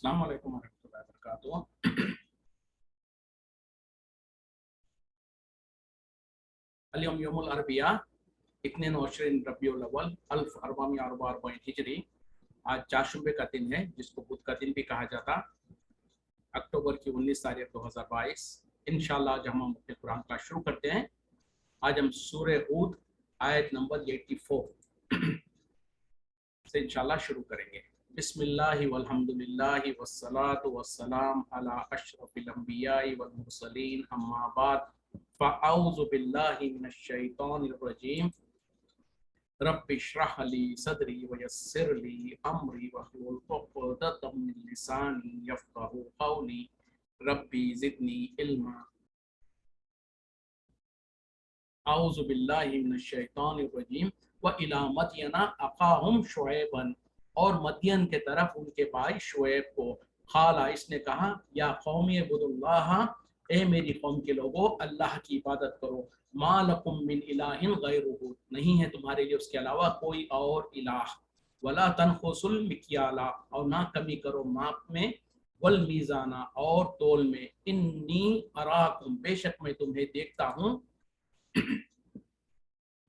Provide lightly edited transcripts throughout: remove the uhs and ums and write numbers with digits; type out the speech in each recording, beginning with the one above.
अस्सलाम वालेकुम वरहमतुल्लाहि वबरकातुहू। अल-यौम यौमुल अरबिया इत्नीन वशरीन रबीउल अव्वल 1444 हिजरी। आज चारशंबे का दिन है, जिसको बुध का दिन भी कहा जाता। अक्टूबर की 19 तारीख 2022। इंशाल्लाह आज हम अपने कुरान का शुरू करते हैं। आज हम सूरह हूद आयत नंबर 84 से इंशाल्लाह शुरू करेंगे। बिस्मिल्लाहि वल्हम्दुलिल्लाहि वस्सलातु वस्सलाम अला अशरफिल अंबियाइ वल मुरसलीन अम्मा बाद फ़अऊज़ु बिल्लाहि मिनश शैतानिर रजीम। रब्बि इश्रह ली सदरी वयस्सिर ली अमरी वहलुल उक़दतम मिन लिसानी यफ़क़हू क़ौली रब्बी ज़िदनी इल्मा। औज़ु बिल्लाहि मिनश शैतानिर रजीम। व इला मदयना अख़ाहुम शुऐबन, और मदियन के तरफ उनके भाई शुएब को। क़ाला, इसने कहा, या क़ौमी इब्दुल्लाह, ए मेरी कौम के लोगों, अल्लाह की इबादत करो। मा लकुम मिन इलाहिन गैरुहु, नहीं है तुम्हारे लिए उसके अलावा कोई और इलाह। वला तनख़ुसुल मिक्याला, और ना कमी करो माप में। वल मीज़ाना, और तोल में। इन्नी अराकुम, बेशक मैं तुम्हें देखता हूँ।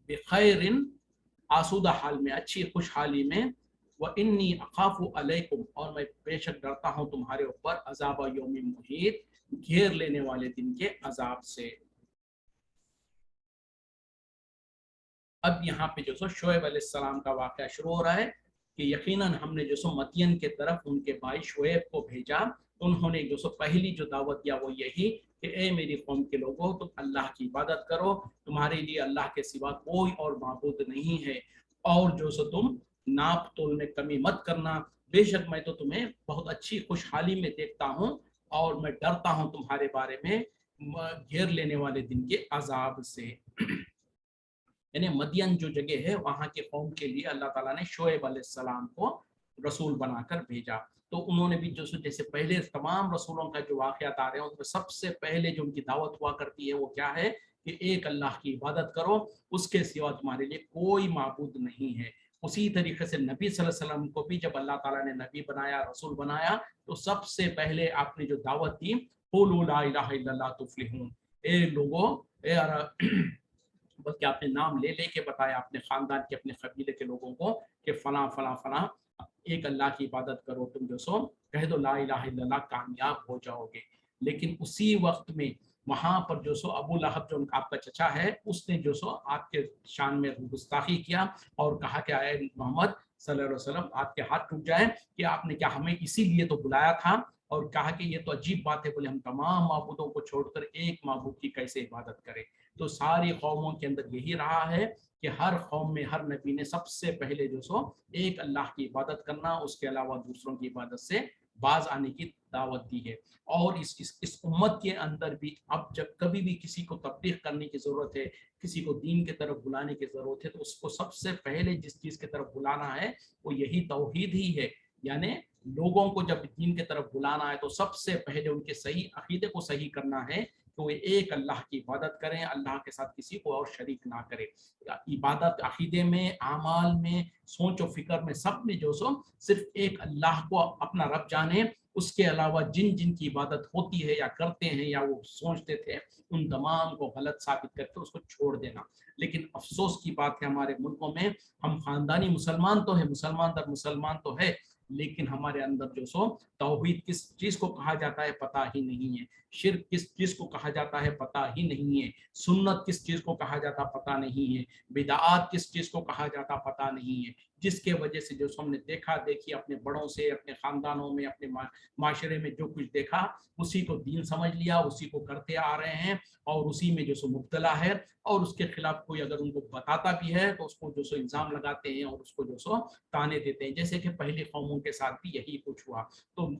बिखैरिन, आसूदा हाल में, अच्छी खुशहाली में। व इन्नी अखाफु अलैकुम, और मैं बेशक डरता हूँ तुम्हारे ऊपर। अज़ाब यौमिन मुहीत, घेर लेने वाले दिन के अजाब से। अब यहाँ पे जो सो शोएब अलैहिस्सलाम का वाक़या शुरू हो रहा है कि यकीनन हमने जो सो मदियन के तरफ उनके भाई शोएब को भेजा। उन्होंने जो सो पहली जो दावत दिया वो यही कि ए मेरी कौम के लोगों, तुम अल्लाह की इबादत करो, तुम्हारे लिए अल्लाह के सिवा कोई और माबूद नहीं है। और जो सो तुम नाप तोल में कमी मत करना, बेशक मैं तो तुम्हें बहुत अच्छी खुशहाली में देखता हूँ, और मैं डरता हूँ तुम्हारे बारे में घेर लेने वाले दिन के अजाब से। यानी मदियन जो जगह है, वहाँ के कौम के लिए अल्लाह ताला ने शोएब अलैहिस्सलाम को रसूल बनाकर भेजा। तो उन्होंने भी जो जैसे पहले तमाम रसूलों का जो वाक़यात आ रहे हैं, उसमें सबसे पहले जो उनकी दावत हुआ करती है वो क्या है कि एक अल्लाह की इबादत करो, उसके सिवा तुम्हारे लिए कोई माबूद नहीं है। उसी तरीके से नबी सल्लल्लाहु अलैहि वसल्लम को भी जब अल्लाह ताला ने नबी बनाया, रसूल बनाया, तो सबसे पहले आपने जो दावत दी, क़ुलू ला इलाहा इल्लल्लाह तुफ़्लिहून, ए लोगों, बल्कि आपने नाम ले लेके बताया अपने खानदान के, अपने कबीले के लोगों को कि फला फला फला एक अल्लाह की इबादत करो, तुम जो सो कह दो ला इलाहा इल्लल्लाह, कामयाब हो जाओगे। लेकिन उसी वक्त में वहां पर जो सो अबू लहब, जो आपका चचा है, उसने जो सो आपके शान में गुस्ताखी किया और कहा कि आए मोहम्मद सल्लल्लाहु अलैहि वसल्लम, आपके हाथ टूट जाए कि आपने क्या हमें इसीलिए तो बुलाया था। और कहा कि ये तो अजीब बात है, बोले हम तमाम माबूदों को छोड़कर एक माबूद की कैसे इबादत करें। तो सारी कौमों के अंदर यही रहा है कि हर कौम में हर नबी ने सबसे पहले जो सो एक अल्लाह की इबादत करना, उसके अलावा दूसरों की इबादत से बाज आने की दावत दी है। और इस उम्मत के अंदर भी अब जब कभी भी किसी को तबलीग करने की ज़रूरत है, किसी को दीन की तरफ बुलाने की ज़रूरत है, तो उसको सबसे पहले जिस चीज़ की तरफ बुलाना है वो यही तौहीद ही है। यानी लोगों को जब दीन की तरफ बुलाना है तो सबसे पहले उनके सही अकीदे को सही करना है, तो वे एक अल्लाह की इबादत करें, अल्लाह के साथ किसी को और शरीक ना करें। इबादत अकीदे में, आमाल में, सोच व फिक्र में, सब में जो सो सिर्फ एक अल्लाह को अपना रब जाने, उसके अलावा जिन जिन की इबादत होती है या करते हैं या वो सोचते थे, उन तमाम को गलत साबित करके उसको छोड़ देना। लेकिन अफसोस की बात है, हमारे मुल्कों में हम खानदानी मुसलमान तो है, मुसलमान दर मुसलमान तो है, लेकिन हमारे अंदर जो सो तौहीद किस चीज को कहा जाता है पता ही नहीं है, शिर्क किस चीज को कहा जाता है पता ही नहीं है, सुन्नत किस चीज को कहा जाता पता नहीं है, बिदआत किस चीज को कहा जाता पता नहीं है। जिसके वजह से जो हमने देखा देखी अपने बड़ों से, अपने खानदानों में, अपने माशरे में जो कुछ देखा उसी को दीन समझ लिया, उसी को करते आ रहे हैं, और उसी में जो सो मुब्तला है। और उसके खिलाफ कोई अगर उनको बताता भी है तो उसको जो सो इल्ज़ाम लगाते हैं और उसको जो सो ताने देते हैं, जैसे कि पहली कौमों के साथ भी यही कुछ हुआ। तो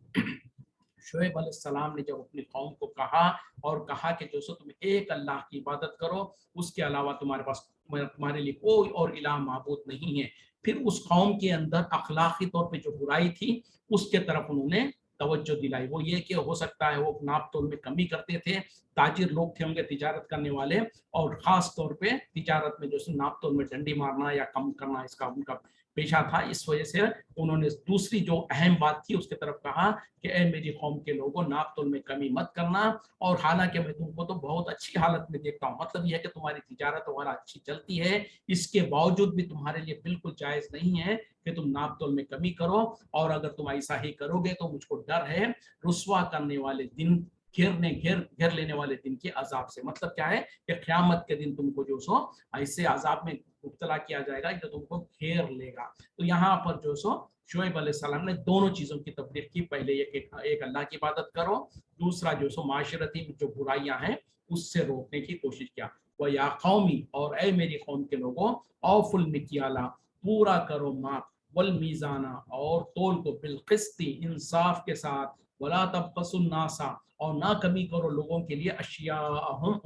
शुएब अलैहिस्सलाम ने जब अपनी कौम को कहा और कहा कि जो सो तुम एक अल्लाह की इबादत करो, उसके अलावा तुम्हारे पास, तुम्हारे लिए कोई और इलाह माबूद नहीं है। फिर उस कौम के अंदर अखलाकी तौर पे जो बुराई थी उसके तरफ उन्होंने तवज्जो दिलाई। वो ये कि हो सकता है वो नाप तोल में कमी करते थे, ताजिर लोग थे होंगे, तिजारत करने वाले, और ख़ास तौर पे तिजारत में जो नाप तोल में डंडी मारना या कम करना, इसका उनका पेशा था। इस वजह से उन्होंने दूसरी जो अहम बात थी उसकी तरफ कहा कि ए मेरी कौम के लोगों, नाप तोल में कमी मत करना, और हालांकि मैं तुमको तो बहुत अच्छी हालत में देखता हूँ, मतलब यह है कि तुम्हारी तिजारत वगैरह अच्छी चलती है, इसके बावजूद भी तुम्हारे लिए बिल्कुल जायज नहीं है कि तुम नाप तोल में कमी करो, और अगर तुम ऐसा ही करोगे तो मुझको डर है रुस्वा करने वाले दिन, घेर लेने वाले दिन के अजाब से। मतलब क्या है कि क़यामत के दिन तुमको जो सो ऐसे अजाब में मुब्तला किया जाएगा जो तुमको घेर लेगा। तो यहाँ पर जो सो शुएब अलैहिस्सलाम ने दोनों चीजों की तबलीग की, पहले एक अल्लाह की इबादत करो, दूसरा जो सो माशरती जो बुराइयां हैं उससे रोकने की कोशिश किया। वह या कौमी, और ए मेरी कौम के लोगों, औफुल मिकियाला, पूरा करो माप, वल मीजाना, और तोल को, बिलकिस्ती, इंसाफ के साथ, वला तबखसुन नासा, और ना कमी करो लोगों के लिए, अशिया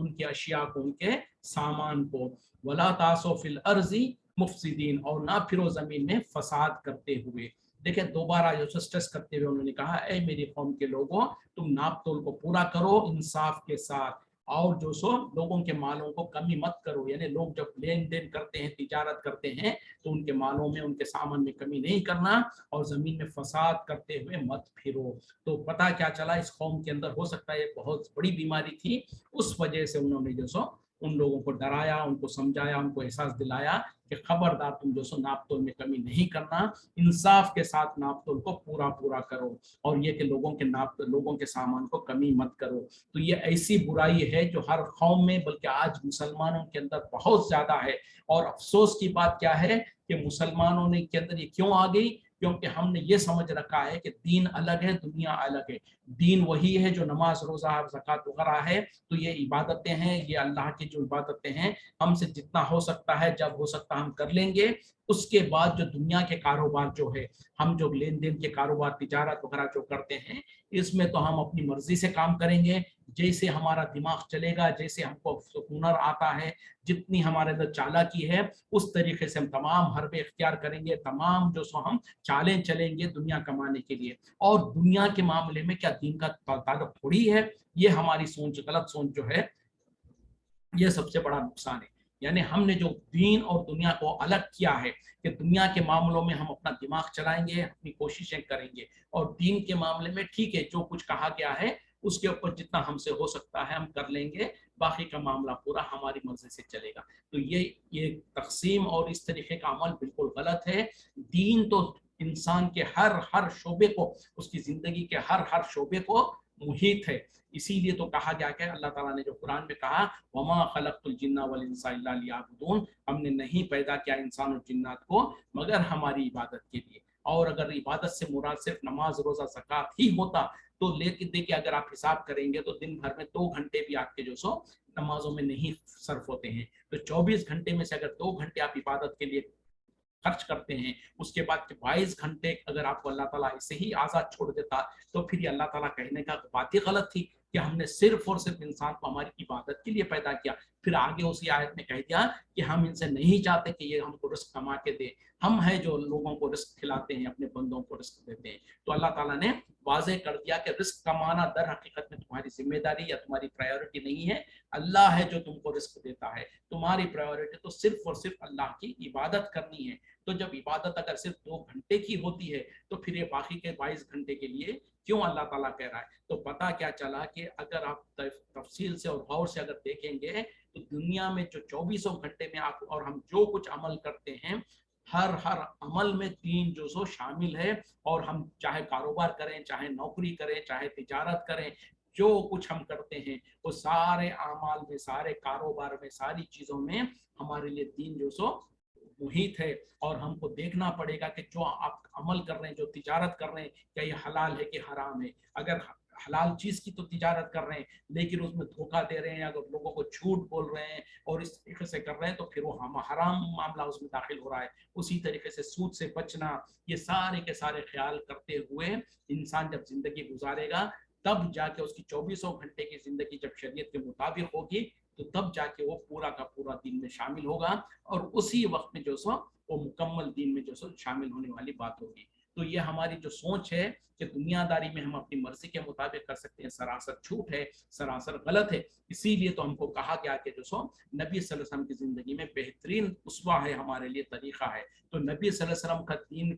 उनके अशिया को, उनके सामान को, वला तासो फिल अर्जी मुफसिदीन, और ना फिरो जमीन में फसाद करते हुए। देखिए दोबारा जो स्ट्रेस करते हुए उन्होंने कहा, ए मेरी कौम के लोगों, तुम नाप तोल को पूरा करो इंसाफ के साथ, और जो सो लोगों के मालों को कमी मत करो, यानी लोग जब लेन देन करते हैं, तिजारत करते हैं, तो उनके मालों में, उनके सामान में कमी नहीं करना, और जमीन में फसाद करते हुए मत फिरो। तो पता क्या चला, इस कौम के अंदर हो सकता है बहुत बड़ी बीमारी थी, उस वजह से उन्होंने जो सो उन लोगों को डराया, उनको समझाया, उनको एहसास दिलाया कि खबरदार तुम जो सो नाप तोल में कमी नहीं करना, इंसाफ के साथ नाप तोल को पूरा पूरा करो, और ये कि लोगों के सामान को कमी मत करो। तो ये ऐसी बुराई है जो हर कौम में, बल्कि आज मुसलमानों के अंदर बहुत ज्यादा है। और अफसोस की बात क्या है कि मुसलमानों ने के अंदर ये क्यों आ गई, क्योंकि हमने ये समझ रखा है कि दीन अलग है, दुनिया अलग है। दीन वही है जो नमाज, रोजा, ज़कात वगैरह है, तो ये इबादतें हैं, ये अल्लाह की जो इबादतें हैं, हमसे जितना हो सकता है, जब हो सकता है हम कर लेंगे। उसके बाद जो दुनिया के कारोबार जो है, हम जो लेन देन के कारोबार, तिजारत वगैरह जो करते हैं, इसमें तो हम अपनी मर्जी से काम करेंगे, जैसे हमारा दिमाग चलेगा, जैसे हमको हुनर आता है, जितनी हमारे अंदर चालाकी है, उस तरीके से हम तमाम हरबे इख्तियार करेंगे, तमाम जो सो हम चालें चलेंगे दुनिया कमाने के लिए। और दुनिया के मामले में क्या दीन का ताल्लुक थोड़ी है। ये हमारी सोच, गलत सोच जो है, ये सबसे बड़ा नुकसान है। यानी हमने जो दीन और दुनिया को अलग किया है कि दुनिया के मामलों में हम अपना दिमाग चलाएंगे, अपनी कोशिशें करेंगे, और दीन के मामले में ठीक है, जो कुछ कहा गया है उसके ऊपर जितना हमसे हो सकता है हम कर लेंगे, बाकी का मामला पूरा हमारी मर्जी से चलेगा। तो ये तकसीम और इस तरीके का अमल बिल्कुल गलत है। दीन तो इंसान के हर हर शोबे को, उसकी जिंदगी के हर हर शोबे को मुहित है। इसीलिए तो कहा गया कि अल्लाह ताला ने जो कुरान में कहा, वमा खलक़तुल जिन्ना वल इंसा इल्ला लियअबुदून, हमने नहीं पैदा किया इंसान और जिन्नात को मगर हमारी इबादत के लिए। और अगर इबादत से मुराद सिर्फ नमाज, रोजा, ज़कात ही होता, तो लेकिन देखिए अगर आप हिसाब करेंगे तो दिन भर में 2 घंटे भी आपके जो सो नमाजों में नहीं सर्फ होते हैं। तो 24 घंटे में से अगर 2 घंटे आप इबादत के लिए खर्च करते हैं, उसके बाद 22 घंटे अगर आपको अल्लाह ताला ऐसे ही आज़ाद छोड़ देता, तो फिर ये अल्लाह ताला कहने का बात ही गलत थी कि हमने सिर्फ और सिर्फ इंसान को हमारी इबादत के लिए पैदा किया। फिर आगे उसी आयत में कह दिया कि हम इनसे नहीं चाहते कि ये हमको रिस्क कमा के दे, हम है जो लोगों को रिस्क खिलाते हैं, अपने बंदों को रिस्क देते हैं। तो अल्लाह ताला ने वाज़ेह कर दिया कि रिस्क कमाना दर हकीकत में तुम्हारी जिम्मेदारी या तुम्हारी प्रायोरिटी नहीं है, अल्लाह है जो तुमको रिस्क देता है। तुम्हारी प्रायोरिटी तो सिर्फ और सिर्फ अल्लाह की इबादत करनी है। तो जब इबादत अगर सिर्फ 2 घंटे की होती है, तो फिर ये बाकी के 22 घंटे के लिए क्यों अल्लाह ताला कह रहा है। तो पता क्या चला कि अगर आप तफसील से और गौर से अगर देखेंगे, तो दुनिया में जो 24 घंटे में आप और हम जो कुछ अमल करते हैं, हर हर अमल में दीन जो सो शामिल है। और हम चाहे कारोबार करें, चाहे नौकरी करें, चाहे तिजारत करें, जो कुछ हम करते हैं वो सारे अमाल में, सारे कारोबार में, सारी चीज़ों में हमारे लिए दीन जो सो मुहित है। और हमको देखना पड़ेगा कि जो आप अमल कर रहे हैं, जो तिजारत कर रहे हैं, क्या ये हलाल है कि हराम है। अगर हलाल चीज़ की तो तिजारत कर रहे हैं, लेकिन उसमें धोखा दे रहे हैं, अगर लोगों को झूठ बोल रहे हैं और इस तरीके से कर रहे हैं, तो फिर वो हम हराम मामला उसमें दाखिल हो रहा है। उसी तरीके से सूद से बचना, ये सारे के सारे ख्याल करते हुए इंसान जब जिंदगी गुजारेगा, तब जाके उसकी 24 घंटे की जिंदगी जब शरीयत के मुताबिक होगी, तो तब जाके वो पूरा का पूरा दिन में शामिल होगा, और उसी वक्त में जो सो वो मुकम्मल दिन में जो सो शामिल होने वाली बात होगी। تو یہ ہماری جو سوچ ہے کہ دنیا داری میں ہم اپنی مرضی کے مطابق کر سکتے ہیں، سراسر جھوٹ ہے، سراسر غلط ہے۔ اسی لیے تو ہم کو کہا گیا کہ جو سو نبی صلی اللہ علیہ وسلم کی زندگی میں بہترین اسوہ ہے، ہمارے لیے طریقہ ہے۔ تو نبی صلی اللہ علیہ وسلم کا دین،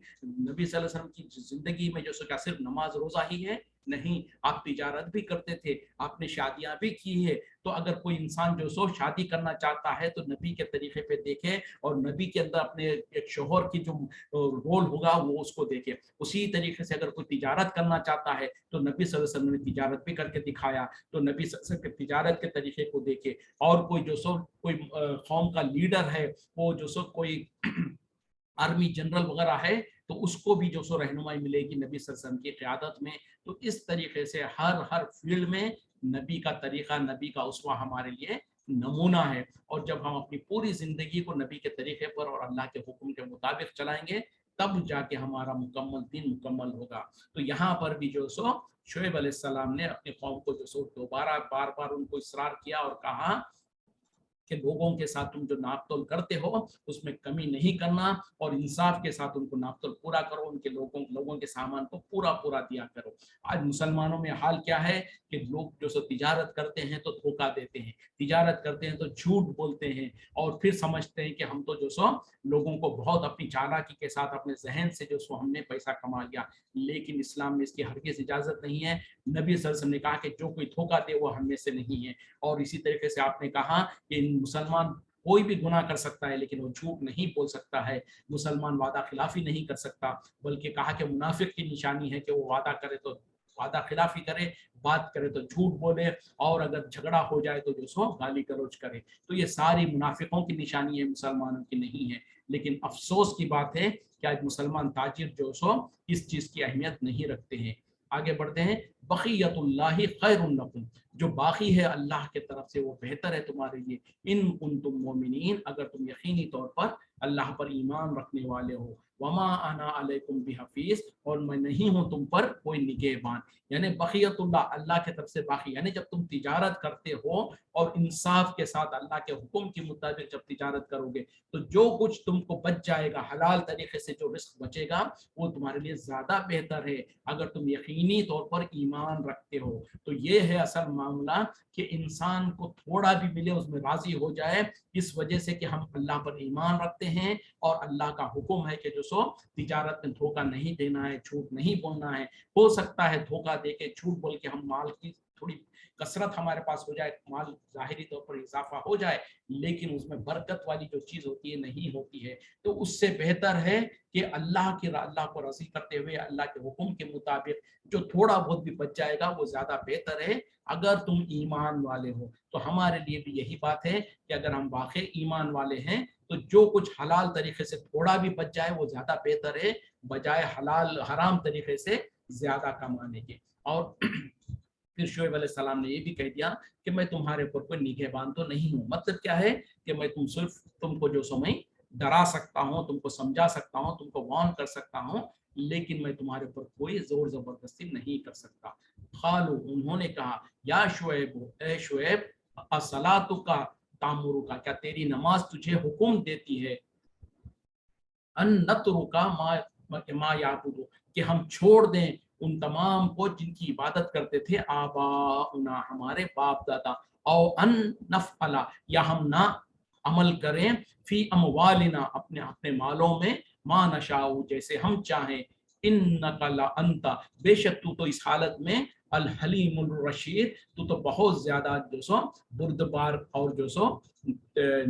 نبی صلی اللہ علیہ وسلم کی زندگی میں جو سو کیا صرف نماز روزہ ہی ہے؟ نہیں، آپ تجارت بھی کرتے تھے، آپ نے شادیاں بھی کی ہے۔ تو اگر کوئی انسان جو سو شادی کرنا چاہتا ہے تو نبی کے طریقے پہ دیکھے، اور نبی کے اندر اپنے ایک شوہر کی جو رول ہوگا وہ اس کو دیکھے۔ اسی طریقے سے اگر کوئی تجارت کرنا چاہتا ہے تو نبی صلی اللہ علیہ وسلم نے تجارت بھی کر کے دکھایا، تو نبی صلی اللہ علیہ وسلم کے تجارت کے طریقے کو دیکھے۔ اور کوئی جو سو کوئی قوم کا لیڈر ہے، وہ جو سو کوئی آرمی جنرل وغیرہ ہے، تو اس کو بھی جو سو رہنمائی ملے گی نبی صلی اللہ علیہ وسلم کی قیادت میں۔ تو اس طریقے سے ہر فیلڈ میں نبی کا طریقہ، نبی کا اسوہ ہمارے لیے نمونہ ہے۔ اور جب ہم اپنی پوری زندگی کو نبی کے طریقے پر اور اللہ کے حکم کے مطابق چلائیں گے، تب جا کے ہمارا مکمل دین مکمل ہوگا۔ تو یہاں پر بھی جو سو شعیب علیہ السلام نے اپنی قوم کو جو سو دوبارہ بار بار ان کو اصرار کیا اور کہا کہ لوگوں کے ساتھ تم جو ناپ تول کرتے ہو اس میں کمی نہیں کرنا، اور انصاف کے ساتھ ان کو ناپ تول پورا کرو، ان کے لوگوں کے سامان کو پورا دیا کرو۔ آج مسلمانوں میں حال کیا ہے کہ لوگ جو سو تجارت کرتے ہیں تو دھوکہ دیتے ہیں، تجارت کرتے ہیں تو جھوٹ بولتے ہیں، اور پھر سمجھتے ہیں کہ ہم تو جو سو لوگوں کو بہت اپنی چالاکی کے ساتھ اپنے ذہن سے جو سو ہم نے پیسہ کما لیا۔ لیکن اسلام میں اس کی ہرگز اجازت نہیں ہے۔ نبی صلی اللہ علیہ وسلم نے کہا کہ جو کوئی دھوکہ دے وہ ہم میں سے نہیں ہے۔ اور اسی طریقے سے آپ نے کہا کہ مسلمان کوئی بھی گناہ کر سکتا ہے لیکن وہ جھوٹ نہیں بول سکتا ہے، مسلمان وعدہ خلافی نہیں کر سکتا، بلکہ کہا کہ منافق کی نشانی ہے کہ وہ وعدہ کرے تو وعدہ خلافی کرے، بات کرے تو جھوٹ بولے، اور اگر جھگڑا ہو جائے تو جو سو گالی گلوچ کرے۔ تو یہ ساری منافقوں کی نشانی ہے، مسلمانوں کی نہیں ہے۔ لیکن افسوس کی بات ہے کہ آج مسلمان تاجر جو سو اس چیز کی اہمیت نہیں رکھتے ہیں۔ آگے بڑھتے ہیں۔ بقیت اللہ خیر لکم، جو باقی ہے اللہ کے طرف سے وہ بہتر ہے تمہارے لیے، ان کنتم مومنین، اگر تم یقینی طور پر اللہ پر ایمان رکھنے والے ہو۔ وما انا علیکم بحفیظ، اور میں نہیں ہوں تم پر کوئی نگہبان۔ یعنی بقیت اللہ، اللہ کی طرف سے باقی، یعنی جب تم تجارت کرتے ہو اور انصاف کے ساتھ اللہ کے حکم کے مطابق جب تجارت کرو گے تو جو کچھ تم کو بچ جائے گا، حلال طریقے سے جو رزق بچے گا وہ تمہارے لیے زیادہ بہتر ہے، اگر تم یقینی طور پر ایمان رکھتے ہو۔ تو یہ ہے اصل معاملہ کہ انسان کو تھوڑا بھی ملے اس میں راضی ہو جائے، اس وجہ سے کہ ہم اللہ پر ایمان رکھتے ہیں، اور اللہ کا حکم ہے کہ جو سو تجارت میں دھوکہ نہیں دینا ہے، جھوٹ نہیں بولنا ہے۔ ہو سکتا ہے دھوکہ دے کے جھوٹ بول کے ہم مال کی تھوڑی کثرت ہمارے پاس ہو جائے، مال ظاہری طور پر اضافہ ہو جائے، لیکن اس میں برکت والی جو چیز ہوتی ہے نہیں ہوتی ہے۔ تو اس سے بہتر ہے کہ اللہ کو راضی کرتے ہوئے اللہ کے حکم کے مطابق جو تھوڑا بہت بھی بچ جائے گا وہ زیادہ بہتر ہے، اگر تم ایمان والے ہو۔ تو ہمارے لیے بھی یہی بات ہے کہ اگر ہم واقع ایمان والے ہیں تو جو کچھ حلال طریقے سے تھوڑا بھی بچ جائے وہ زیادہ بہتر ہے، بجائے حرام طریقے سے زیادہ کمانے کے۔ اور پھر شعیب علیہ السلام نے یہ بھی کہہ دیا کہ میں تمہارے اوپر کوئی نگہبان تو نہیں ہوں۔ مطلب کیا ہے کہ میں تم کو جو سو میں ڈرا سکتا ہوں، تم کو سمجھا سکتا ہوں، تم کو وارن کر سکتا ہوں، لیکن میں تمہارے اوپر کوئی زور زبردستی نہیں کر سکتا۔ قالو، انہوں نے کہا، یا شعیب، اے شعیب، الصلاۃ تامر کا، کیا تیری نماز تجھے حکم دیتی ہے ان نترکا ما یعبدو، کہ ہم چھوڑ دیں ان تمام کو جن کی عبادت کرتے تھے آباؤنا، ہمارے باپ دادا، او ان نفعل، یا ہم نہ عمل کریں، فی اموالنا، اپنے مالوں میں، ما نشاء، جیسے ہم چاہیں، انک لانت، بے شک تو اس حالت میں، الحلیم الرشید، تو بہت زیادہ جو سو بردبار اور جو سو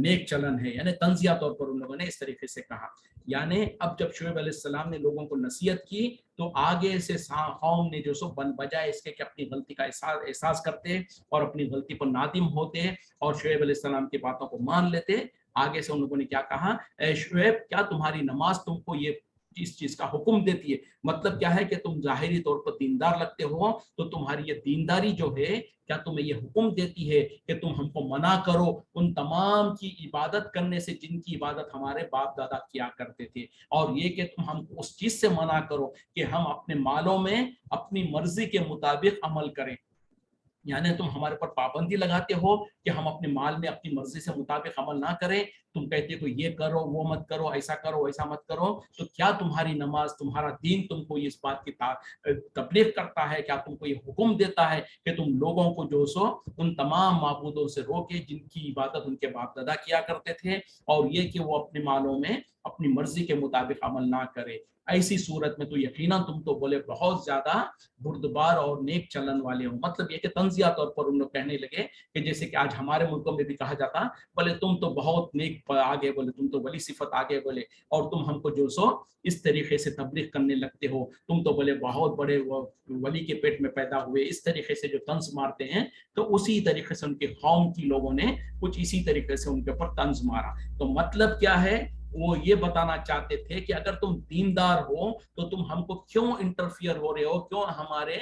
نیک چلن ہے۔ یعنی تنزیہ طور پر ان لوگوں نے اس طریقے سے کہا۔ یعنی اب جب شعیب علیہ السلام نے لوگوں کو نصیحت کی تو آگے سے قوم نے جو سو بجائے اس کے کہ اپنی غلطی کا احساس کرتے اور اپنی غلطی پر نادم ہوتے اور شعیب علیہ السلام کی باتوں کو مان لیتے، آگے سے ان لوگوں نے کیا کہا، اے شعیب، کیا تمہاری نماز تم کو یہ اس چیز کا حکم دیتی ہے؟ مطلب کیا ہے کہ تم ظاہری طور پر دیندار لگتے ہو، تو تمہاری یہ دینداری جو ہے کیا تمہیں یہ حکم دیتی ہے کہ تم ہم کو منع کرو ان تمام کی عبادت کرنے سے جن کی عبادت ہمارے باپ دادا کیا کرتے تھے، اور یہ کہ تم ہم کو اس چیز سے منع کرو کہ ہم اپنے مالوں میں اپنی مرضی کے مطابق عمل کریں۔ यानी तुम हमारे पर पाबंदी लगाते हो कि हम अपने माल में अपनी मर्जी से मुताबिक अमल ना करें, तुम कहते हो ये करो वो मत करो, ऐसा करो वैसा मत करो, तो क्या तुम्हारी नमाज तुम्हारा दीन तुमको इस बात की तबलीग करता है, क्या तुमको ये हुक्म देता है कि तुम लोगों को जो सो उन तमाम माबूदों से रोके जिनकी इबादत उनके बाप दादा किया करते थे, और ये कि वो अपने मालों में अपनी मर्जी के मुताबिक अमल ना करे। ऐसी सूरत में तो यकीनन तुम तो बोले बहुत ज्यादा बुर्दबार और नेक चलन वाले हो। मतलब ये कि तंजिया तौर पर उन लोग कहने लगे कि जैसे कि आज हमारे मुल्कों में भी कहा जाता, बोले तुम तो बहुत नेक आगे, बोले तुम तो वली सिफत आगे, बोले और तुम हमको जो सो इस तरीके से तबलीग करने लगते हो, तुम तो बोले बहुत बड़े वली के पेट में पैदा हुए, इस तरीके से जो तंज मारते हैं। तो उसी तरीके से उनके कौम की लोगों ने कुछ इसी तरीके से उनके ऊपर तंज मारा। तो मतलब क्या है, वो ये बताना चाहते थे कि अगर तुम दीनदार हो तो तुम हमको क्यों इंटरफियर हो रहे हो, क्यों हमारे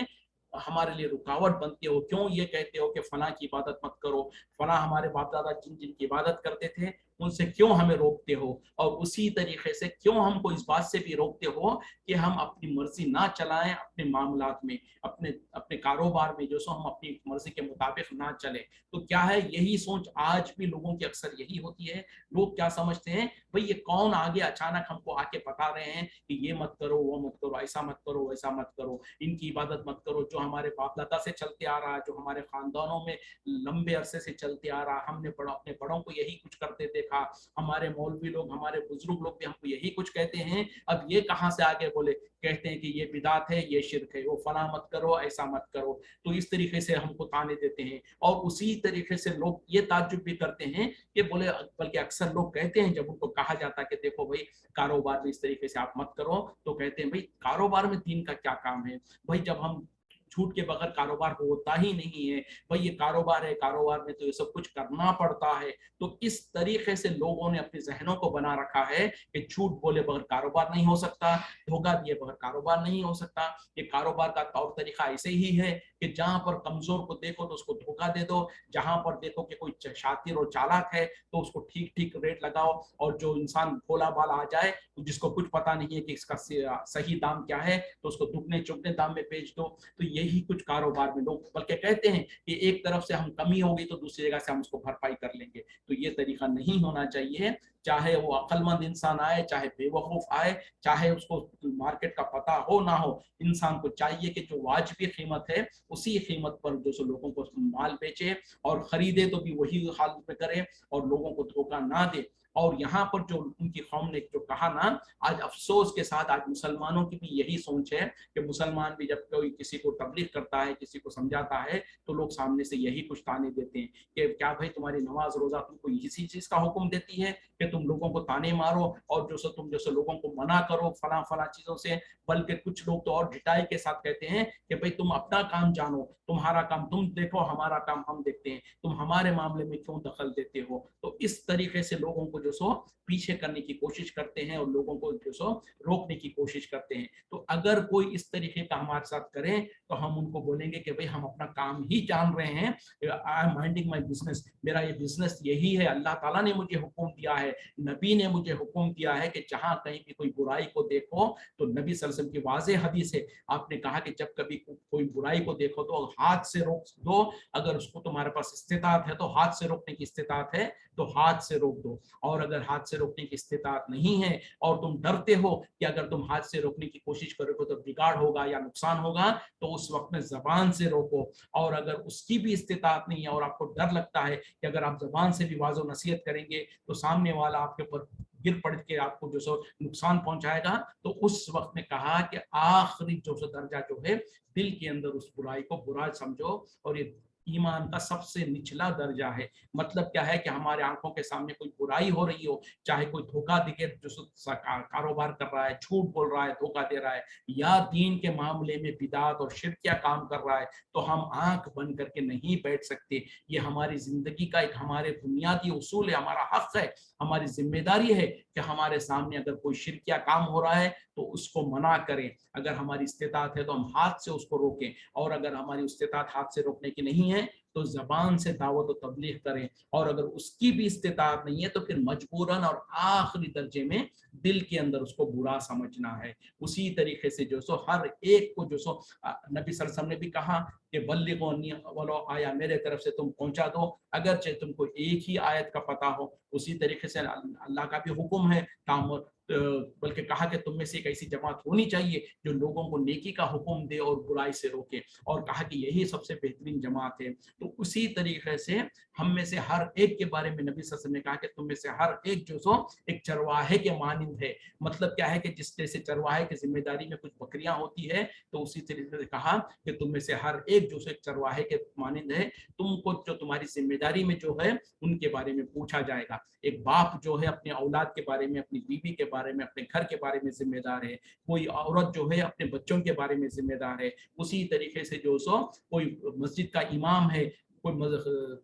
हमारे लिए रुकावट बनते हो, क्यों ये कहते हो कि फला की इबादत मत करो, फला हमारे बाप दादा जिन जिन की इबादत करते थे उनसे क्यों हमें रोकते हो, और उसी तरीके से क्यों हमको इस बात से भी रोकते हो कि हम अपनी मर्जी ना चलाएं अपने मामलात में, अपने अपने कारोबार में जो सो हम अपनी मर्जी के मुताबिक ना चले। तो क्या है, यही सोच आज भी लोगों की अक्सर यही होती है। लोग क्या समझते हैं, भाई ये कौन आगे अचानक हमको आके बता रहे हैं कि ये मत करो वो मत करो, ऐसा मत करो वैसा मत करो, इनकी इबादत मत करो, जो हमारे बाप दादा से चलते आ रहा है, जो हमारे खानदानों में लंबे अरसे से चलते आ रहा, हमने अपने बड़ों को यही कुछ करते देखा, हमारे मौलवी लोग हमारे बुजुर्ग लोग भी हमको यही कुछ कहते हैं। अब ये कहाँ से आगे बोले कहते हैं कि ये बिदात है, ये शिरक है, वो फला मत करो ऐसा मत करो। तो इस तरीके से हमको ताने देते हैं, और उसी तरीके से लोग ये ताज्जुब भी करते हैं कि बोले, बल्कि अक्सर लोग कहते हैं जब उनको कहा जाता है कि देखो भाई कारोबार में इस तरीके से आप मत करो, तो कहते हैं भाई कारोबार में दीन का क्या काम है, भाई जब हम झूठ के बगैर कारोबार होता ही नहीं है, भाई ये कारोबार है, कारोबार में तो ये सब कुछ करना पड़ता है। तो इस तरीके से लोगों ने अपने जहनों को बना रखा है कि झूठ बोले बगैर कारोबार नहीं हो सकता, धोखा दिए बगैर कारोबार नहीं हो सकता। ये कारोबार का तौर तरीका ऐसे ही है कि जहां पर कमजोर को देखो तो उसको धोखा दे दो, जहां पर देखो कि कोई शातिर और चालाक है तो उसको ठीक ठीक रेट लगाओ, और जो इंसान भोला भाला आ जाए जिसको कुछ पता नहीं है कि इसका सही दाम क्या है तो उसको दुगने चुगने दाम में बेच दो। तो यही कुछ कारोबार में लोग बल्कि कहते हैं कि एक तरफ से हम कमी होगी तो दूसरी जगह से हम उसको भरपाई कर लेंगे। तो ये तरीका नहीं होना चाहिए, चाहे वो अक्लमंद इंसान आए चाहे बेवकूफ आए, चाहे उसको मार्केट का पता हो ना हो, इंसान को चाहिए कि जो वाजिबी कीमत है उसी कीमत पर जो सो लोगों को माल बेचे, और खरीदे तो भी वही हालत में करे, और लोगों को धोखा ना दे। और यहाँ पर जो उनकी कौम ने जो कहा ना, आज अफसोस के साथ आज मुसलमानों की भी यही सोच है कि मुसलमान भी जब कोई किसी को तबलीग करता है, किसी को समझाता है, तो लोग सामने से यही कुछ ताने देते हैं कि क्या भाई तुम्हारी नमाज रोजा तुमको इसी चीज का हुक्म देती है कि तुम लोगों को ताने मारो, और जो सो तुम जो सो लोगों को मना करो फला फला चीजों से। बल्कि कुछ लोग तो और डिटाई के साथ कहते हैं कि भाई तुम अपना काम जानो, तुम्हारा काम तुम देखो, हमारा काम हम देखते हैं, तुम हमारे मामले में क्यों दखल देते हो। तो इस तरीके से लोगों को जो सो पीछे करने की कोशिश करते हैं और लोगों को जो सो रोकने की कोशिश करते हैं। तो अगर कोई इस तरीके का हमारे साथ करे तो हम उनको बोलेंगे कि भाई हम अपना काम ही जान रहे हैं, I am minding my business, मेरा ये बिजनेस यही है, अल्लाह ताला ने मुझे हुक्म दिया है, नबी ने मुझे हुक्म दिया है कि जहां कहीं भी कोई बुराई को देखो, तो नबी सल्लल्लाहु अलैहि वसल्लम की वाज़ेह हदीस है, आपने कहा कि जब कभी कोई बुराई को देखो तो हाथ से रोक दो, अगर उसको तुम्हारे पास इस्तिताअत है तो हाथ से रोकने की इस्तिताअत है तो हाथ से रोक दो, और अगर हाथ से रोकने की इस्तिताअत नहीं है और तुम डरते हो कि अगर तुम हाथ से रोकने की कोशिश करोगे तो बिगाड़ होगा या नुकसान होगा, तो उस वक्त में जबान से रोको। और अगर उसकी भी इस्तिताअत नहीं है और आपको डर लगता है कि अगर आप जबान से भी वाज़ो नसीहत करेंगे तो सामने वाला आपके ऊपर गिर पड़ के आपको जो सो नुकसान पहुंचाएगा, तो उस वक्त में कहा कि आखिरी जो सो दर्जा जो है दिल के अंदर उस बुराई को बुरा समझो, और ये ईमान का सबसे निचला दर्जा है। मतलब क्या है कि हमारे आंखों के सामने कोई बुराई हो रही हो, चाहे कोई धोखा देके जो कारोबार कर रहा है, झूठ बोल रहा है, धोखा दे रहा है, या दीन के मामले में बिदात और शिरकिया काम कर रहा है, तो हम आंख बंद करके नहीं बैठ सकते। ये हमारी जिंदगी का एक हमारे बुनियादी उसूल है, हमारा हक है, हमारी जिम्मेदारी है कि हमारे सामने अगर कोई शिरकिया काम हो रहा है तो उसको मना करें, अगर हमारी इस्तिताअत है तो हम हाथ से उसको रोकें, और अगर हमारी इस्तिताअत हाथ से रोकने की नहीं है تو ज़बान से दावत व तबलीग करें, और अगर उसकी भी इस्तिताअत नहीं है तो फिर मजबूरन और आखिरी दर्जे में दिल के अंदर उसको बुरा समझना है। उसी तरीके से जो सो हर एक को जो सो नबी सल्लल्लाहु अलैहि वसल्लम ने भी कहा कि बल्लिगो अन्नी वलो आया, मेरे तरफ से तुम पहुंचा दो अगरचे तुमको एक ही आयत का पता हो। उसी तरीके से अल्लाह का भी हुक्म है तामुर, बल्कि कहा कि तुम में से एक ऐसी जमात होनी चाहिए जो लोगों को नेकी का हुक्म दे और बुराई से रोके, और कहा कि यही सबसे बेहतरीन जमात है। तो उसी तरीके से हम में से हर एक के बारे में नबी सल्लल्लाहु अलैहि वसल्लम ने कहा कि तुम में से हर एक जो सो एक चरवाहे के मानिंद है। मतलब क्या है कि जिस जैसे चरवाहे की जिम्मेदारी में कुछ बकरियां होती है, तो उसी तरीके से कहा कि तुम में से हर एक जो सो एक चरवाहे के मानिंद है, तुमको जो तुम्हारी जिम्मेदारी में जो है उनके बारे में पूछा जाएगा। एक बाप जो है अपने औलाद के बारे में, अपनी बीवी के बारे में, अपने घर के बारे में जिम्मेदार है। कोई औरत जो है अपने बच्चों के बारे में जिम्मेदार है। उसी तरीके से जो सो कोई मस्जिद का इमाम है, कोई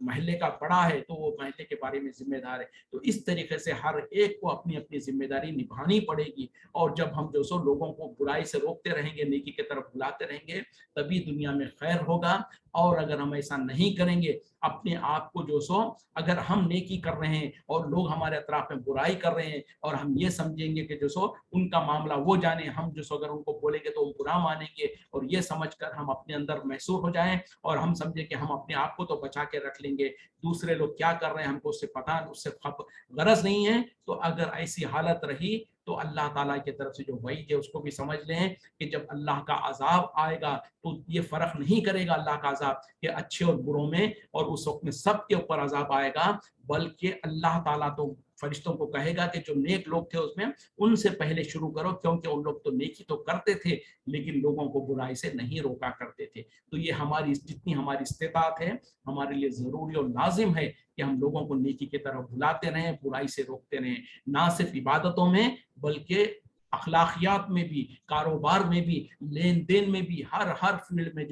महल्ले का बड़ा है, तो वो महल्ले के बारे में जिम्मेदार है। तो इस तरीके से हर एक को अपनी अपनी जिम्मेदारी निभानी पड़ेगी। और जब हम जो सो लोगों को बुराई से रोकते रहेंगे, नेकी की तरफ बुलाते रहेंगे, तभी दुनिया में खैर होगा। और अगर हम ऐसा नहीं करेंगे, अपने आप को जो सो अगर हम नेकी कर रहे हैं और लोग हमारे अतराफ में बुराई कर रहे हैं, और हम ये समझेंगे कि जो सो उनका मामला वो जाने, हम जो सो अगर उनको बोलेंगे तो वो बुरा मानेंगे, और ये समझकर हम अपने अंदर महसूर हो जाएं और हम समझे कि हम अपने आप को तो बचा के रख लेंगे, दूसरे लोग क्या कर रहे हैं हमको उससे पता, उससे गरज नहीं है। तो अगर ऐसी हालत रही तो अल्लाह ताला की तरफ से जो वईद है उसको भी समझ लें कि जब अल्लाह का अजाब आएगा तो ये फर्क नहीं करेगा अल्लाह का अजाब के अच्छे और बुरों में, और उस वक्त में सबके ऊपर अजाब आएगा। बल्कि अल्लाह ताला तो फरिश्तों को कहेगा कि जो नेक लोग थे उसमें उनसे पहले शुरू करो, क्योंकि उन लोग तो नेकी तो करते थे लेकिन लोगों को बुराई से नहीं रोका करते थे। तो ये हमारी जितनी हमारी इस्तिताअत है, हमारे लिए ज़रूरी और लाजिम है कि हम लोगों को नेकी की तरफ बुलाते रहें, बुराई से रोकते रहें, ना सिर्फ इबादतों में बल्कि अखलाकियात में भी, कारोबार में भी, लेन देन में भी, हर फील्ड में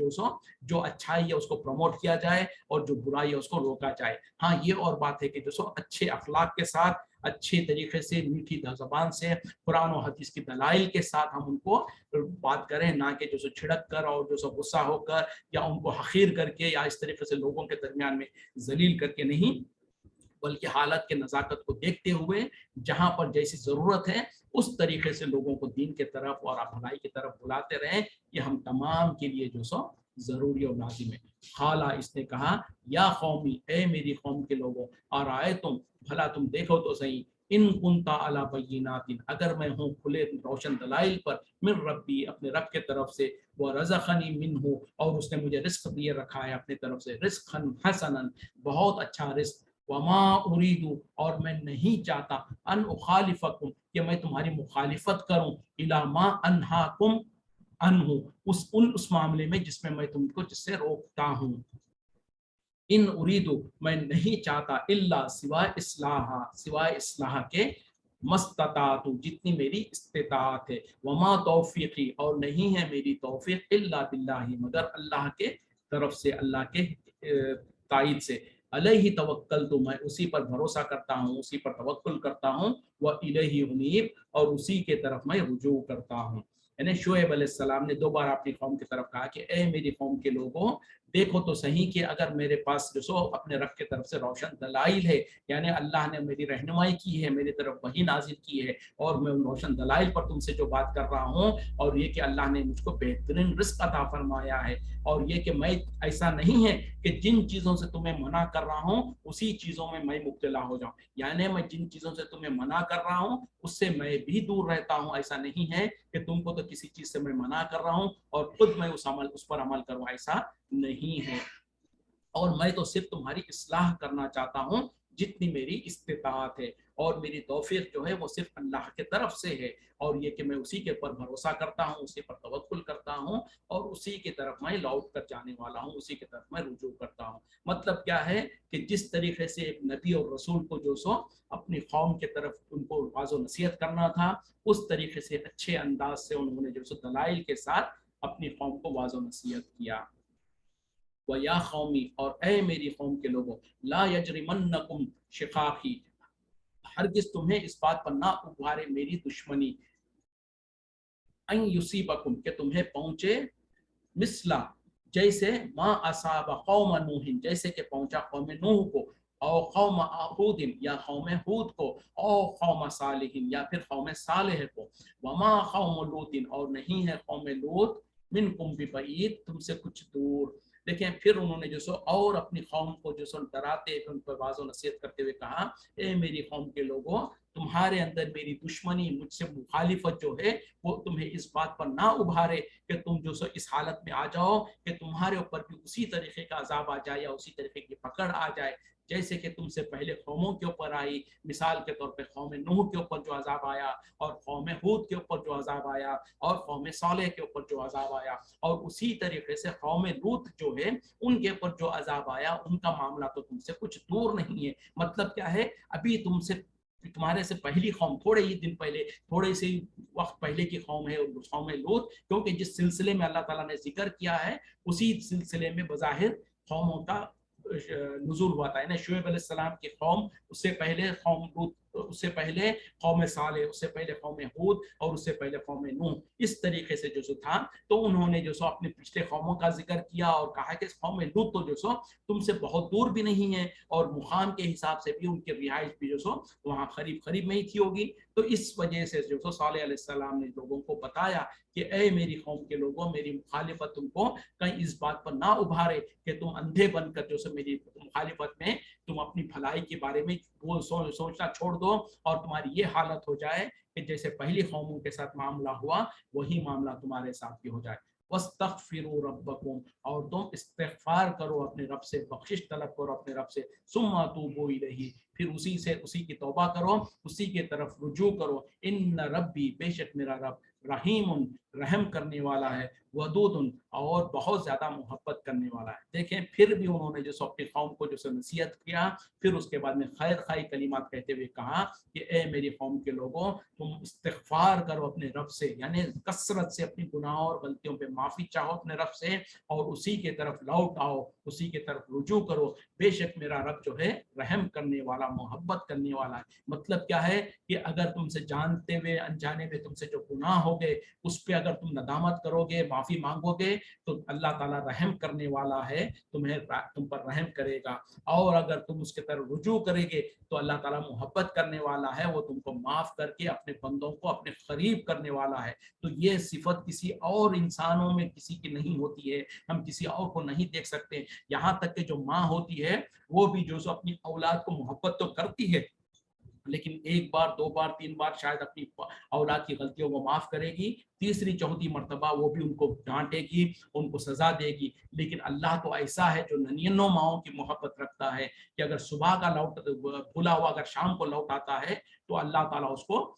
जो अच्छाई है उसको प्रमोट किया जाए और जो बुराई है उसको रोका जाए। हाँ, ये और बात है कि जो अच्छे अखलाक के साथ, अच्छे तरीके से, मीठी ज़बान से, कुरान और हदीस की दलाइल के साथ हम उनको बात करें, ना कि जो छिड़क कर और जो गुस्सा होकर या उनको हकीर करके या इस तरीके से लोगों के दरमियान में जलील करके नहीं, बल्कि हालत के नज़ाकत को देखते हुए जहाँ पर जैसी ज़रूरत है उस तरीके से लोगों को दीन के तरफ और भलाई की तरफ बुलाते रहें। ये हम तमाम के लिए जो सो ज़रूरी और लाजिम है। खाला, इसने कहा, या कौमी, ए मेरी कौम के लोगों, और आए तुम, भला तुम देखो तो सही, इन कुंता अला बय्यिनातिन, अगर मैं हूँ खुले रोशन दलाइल पर, मिन रब्बी, अपने रब के तरफ से, व रज़क़नी मिन्हु, और उसने मुझे रिस्क दिए रखा है अपने तरफ से, रिस्कन हसनन, बहुत अच्छा रिस्क, वमा उरीदु, और मैं नहीं चाहता, अन उखालिफकुम, कि मैं तुम्हारी मुखालिफत करूं, इला मा अनहाकुम अनहु, उस मामले में जिसमें मैं तुमको जिससे रोकता हूं। इन उरीदु, मैं नहीं चाहता, इल्ला, सिवाय इस्लाह के, मस्ततातु, जितनी मेरी इस्तिताअत है, वमा तौफीकी, और नहीं है मेरी तौफीक, इल्ला बिल्लाहि, मगर अल्लाह के तरफ से, अल्लाह के तायद से, अलैहि तवक्कल, तो मैं उसी पर भरोसा करता हूँ, उसी पर तवक्कुल करता हूँ, व इलैहि उनीब, और उसी के तरफ मैं रुजू करता हूँ। यानी शुएब अलैहिस्सलाम ने दो बार अपनी कौम की तरफ कहा कि ए मेरी कौम के लोगों, देखो तो सही कि अगर मेरे पास जो सो अपने रब के तरफ से रोशन दलाइल है, यानी अल्लाह ने मेरी रहनुमाई की है, मेरी तरफ वही नाजिल की है, और मैं उन रोशन दलाइल पर तुमसे जो बात कर रहा हूँ, और ये कि अल्लाह ने मुझको बेहतरीन रिस्क अता फरमाया है, और ये कि मैं ऐसा नहीं है कि जिन चीज़ों से तुम्हें मना कर रहा हूँ उसी चीज़ों में मैं मुब्तला हो जाऊँ, यानी मैं जिन चीज़ों से तुम्हें मना कर रहा हूँ उससे मैं भी दूर रहता हूँ। ऐसा नहीं है कि तुमको तो किसी चीज़ से मैं मना कर रहा हूँ और खुद मैं उस पर अमल करूँ, ऐसा नहीं है। और मैं तो सिर्फ तुम्हारी इस्लाह करना चाहता हूँ जितनी मेरी इस्तिताअत है, और मेरी तौफीक जो है वो सिर्फ अल्लाह के तरफ से है, और ये कि मैं उसी के ऊपर भरोसा करता हूँ, उसी पर तवक्कुल करता हूँ, और उसी की तरफ मैं लौट कर जाने वाला हूँ, उसी की तरफ मैं रुजू करता हूँ। मतलब क्या है कि जिस तरीके से एक नबी और रसूल को जो सो अपनी कौम की तरफ उनको वाज़ो नसीहत करना था, उस तरीके से अच्छे अंदाज से उन्होंने जो सो दलाइल के साथ अपनी कौम को वाज़ो नसीहत किया। व या कौमी, और ए मेरी कौम के लोगों, ला यजरिमन्नकुम शिकाकी, हरगिज तुम्हें इस बात पर ना उभारे मेरी दुश्मनी, अन युसीबकुम, के तुम्हें पहुंचे, मिसला जैसे माँ असाब कौम नूह, जैसे कि पहुंचा कौम नूह को, और कौम हूद या कौम हूद को, और कौम सालिह या फिर कौम सालेह को, वमा कौम लूत और नहीं है कौम लूत मिनकुम बिबईद तुमसे कुछ दूर। देखें फिर उन्होंने जो सो और अपनी कौम को जो सो डराते उन पर वाज़ो नसीहत करते हुए कहा, ए मेरी कौम के लोगों, तुम्हारे अंदर मेरी दुश्मनी, मुझसे मुखालिफत जो है वो तुम्हें इस बात पर ना उभारे कि तुम जो सो इस हालत में आ जाओ कि तुम्हारे ऊपर भी उसी तरीके का अजाब आ जाए या उसी तरीके की पकड़ आ जाए जैसे कि तुमसे पहले कौमों के ऊपर आई। मिसाल के तौर पे कौम नूह के ऊपर जो अजाब आया, और कौम हूद के ऊपर जो अजाब आया, और कौम सालेह के ऊपर जो अजाब आया, और उसी तरीके से कौम लूत जो है उनके ऊपर जो अजाब आया, उनका मामला तो तुमसे कुछ दूर नहीं है। मतलब क्या है, अभी तुमसे तुम्हारे से पहली कौम, थोड़े ही दिन पहले, थोड़े से वक्त पहले की कौम है कौम लूत, क्योंकि जिस सिलसिले में अल्लाह ताला ने जिक्र किया है उसी सिलसिले में बज़ाहिर कौमों का नुज़ूल हुआ था ना। शुएब अलैहिस्सलाम की कौम, उससे पहले कौम लूत, उससे पहले कौम साले, उससे पहले कौम हूद, और उससे पहले कौम नूह। इस तरीके से जो था तो उन्होंने जो सो अपने पिछले कौमों का जिक्र किया और कहा कि कौम लूत तो जो सो तुमसे बहुत दूर भी नहीं है, और मुकाम के हिसाब से भी उनकी रिहाइश भी जो सो वहाँ करीब करीब में ही थी होगी। तो इस वजह से जो सो सालेह अलैहिस्सलाम ने लोगों को बताया कि ए मेरी कौम के लोगों, मेरी मुखालिफत तुमको कहीं इस बात पर ना उभारे कि तुम अंधे बनकर जो सो मेरी मुखालिफत में तुम अपनी भलाई के बारे में वो सोचना छोड़ दो, और तुम्हारी ये हालत हो जाए कि जैसे पहली कौमों के साथ मामला हुआ वही मामला तुम्हारे साथ भी हो जाए। वस्तगफिरू रब्बकुम, और तुम इस्तिगफार करो अपने रब से, बख्शिश तलब करो अपने रब से, सुम्मा तूबू इलैहि, फिर उसी से उसी की तौबा करो, उसी के तरफ रुजू करो। इन्न रब्बी, बेशक मेरा रब, रहीमुन, रहम करने वाला है, वदूदुन, और बहुत ज्यादा मोहब्बत करने वाला है। देखें फिर भी उन्होंने जो अपनी कौम को जो नसीहत किया, फिर उसके बाद में खैर खाई कलिमात कहते हुए कहा कि ए मेरी कौम के लोगों, तुम इस्तिगफार करो अपने रब से, यानी कसरत से अपनी गुनाहों और गलतियों पे माफी चाहो अपने रब से, और उसी के तरफ लौट आओ, उसी के तरफ रुजू करो। बेशक मेरा रब जो है रहम करने वाला, मोहब्बत करने वाला है। मतलब क्या है कि अगर तुमसे जानते हुए अनजाने में तुमसे जो गुनाह हो गए उस पर अगर तुम नदामत करोगे, माफी मांगोगे, तो अल्लाह ताला रहम करने वाला है, तुम पर रहम करेगा। और अगर तुम उसके तरफ रुजू करेंगे तो अल्लाह ताला मोहब्बत करने वाला है, वो तुमको माफ करके अपने बंदों को अपने करीब करने वाला है। तो ये सिफत किसी और इंसानों में किसी की नहीं होती है, हम किसी और को नहीं देख सकते। यहाँ तक कि जो माँ होती है वो भी जो सो अपनी औलाद को मोहब्बत तो करती है, लेकिन एक बार, दो बार, तीन बार शायद अपनी औलाद की गलतियों को माफ करेगी, तीसरी चौथी मरतबा वो भी उनको डांटेगी, उनको सजा देगी। लेकिन अल्लाह तो ऐसा है जो ननियनों माओं की मोहब्बत रखता है कि अगर सुबह का लौट भूला हुआ अगर शाम को लौट आता है तो अल्लाह ताला उसको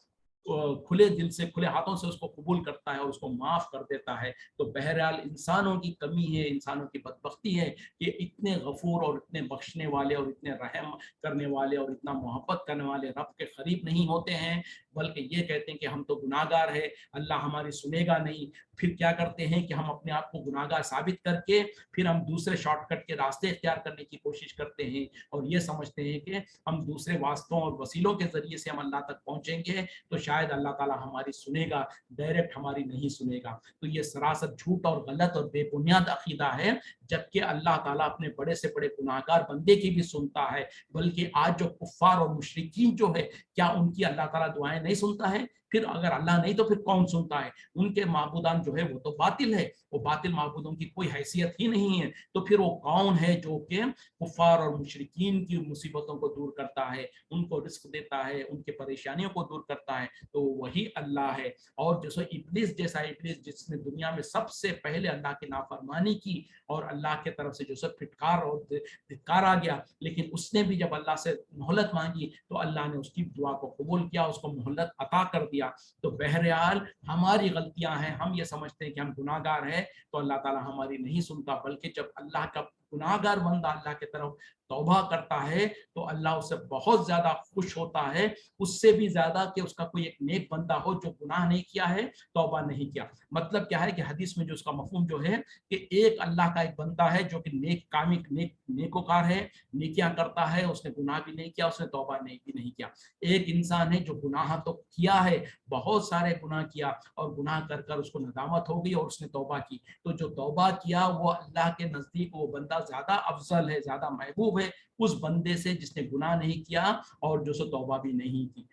खुले दिल से, खुले हाथों से उसको कबूल करता है और उसको माफ कर देता है। तो बहरहाल इंसानों की कमी है, इंसानों की बदबख्ती है कि इतने गफूर और इतने बख्शने वाले और इतने रहम करने वाले और इतना मोहब्बत करने वाले रब के करीब नहीं होते हैं, बल्कि ये कहते हैं कि हम तो गुनाहगार है, अल्लाह हमारी सुनेगा नहीं। फिर क्या करते हैं कि हम अपने आप को गुनाहगार साबित करके फिर हम दूसरे शॉर्टकट के रास्ते इख्तियार करने की कोशिश करते हैं, और ये समझते हैं कि हम दूसरे वास्तों और वसीलों के जरिए से हम अल्लाह तक पहुंचेंगे तो शायद अल्लाह ताला हमारी सुनेगा, डायरेक्ट हमारी नहीं सुनेगा। तो ये सरासर झूठ और गलत और बेबुनियाद अकीदा है, जबकि अल्लाह ताला अपने बड़े से बड़े गुनाहगार बंदे की भी सुनता है। बल्कि आज जो कुफ्फार और मुशरिकीन जो है, क्या उनकी अल्लाह ताला दुआएं नहीं सुनता है? फिर अगर अल्लाह नहीं तो फिर कौन सुनता है? उनके माबूदान जो है वो तो बातिल है, वो बातिल माबूदों की कोई हैसियत ही नहीं है। तो फिर वो कौन है जो कि कुफ्फार और मुशरिकीन की मुसीबतों को दूर करता है, उनको रिस्क देता है, उनके परेशानियों को दूर करता है? तो वही अल्लाह है। और जैसे इब्लिस जैसा इब्लिस जिसने दुनिया में सबसे पहले अल्लाह की नाफरमानी की और अल्लाह की तरफ से जो सब फिटकार और धिक्कार आ गया, लेकिन उसने भी जब अल्लाह से मोहलत मांगी तो अल्लाह ने उसकी दुआ को कबूल किया, उसको मोहलत अता कर दिया। तो बहरहाल हमारी गलतियां हैं, हम ये समझते हैं कि हम गुनाहगार हैं तो अल्लाह ताला हमारी नहीं सुनता, बल्कि जब अल्लाह का गुनाहगार बंदा अल्लाह की तरफ तौबा करता है तो अल्लाह उससे बहुत ज्यादा खुश होता है, उससे भी ज्यादा कि उसका कोई एक नेक बंदा हो जो गुनाह नहीं किया है, तौबा नहीं किया। मतलब क्या है कि हदीस में जो उसका मफहूम जो है कि एक अल्लाह का एक बंदा है जो कि नेकोकार है, नेकियां करता है, उसने गुनाह भी नहीं किया, उसने तौबा भी नहीं किया। एक इंसान है जो गुनाह तो किया है, बहुत सारे गुनाह किया और गुनाह कर कर उसको नदामत हो गई और उसने तौबा की, तो जो तौबा किया वो अल्लाह के नजदीक वो बंदा ज्यादा अफजल है, ज्यादा महबूब है उस बंदे से जिसने गुनाह नहीं किया और जो सो तौबा भी नहीं की।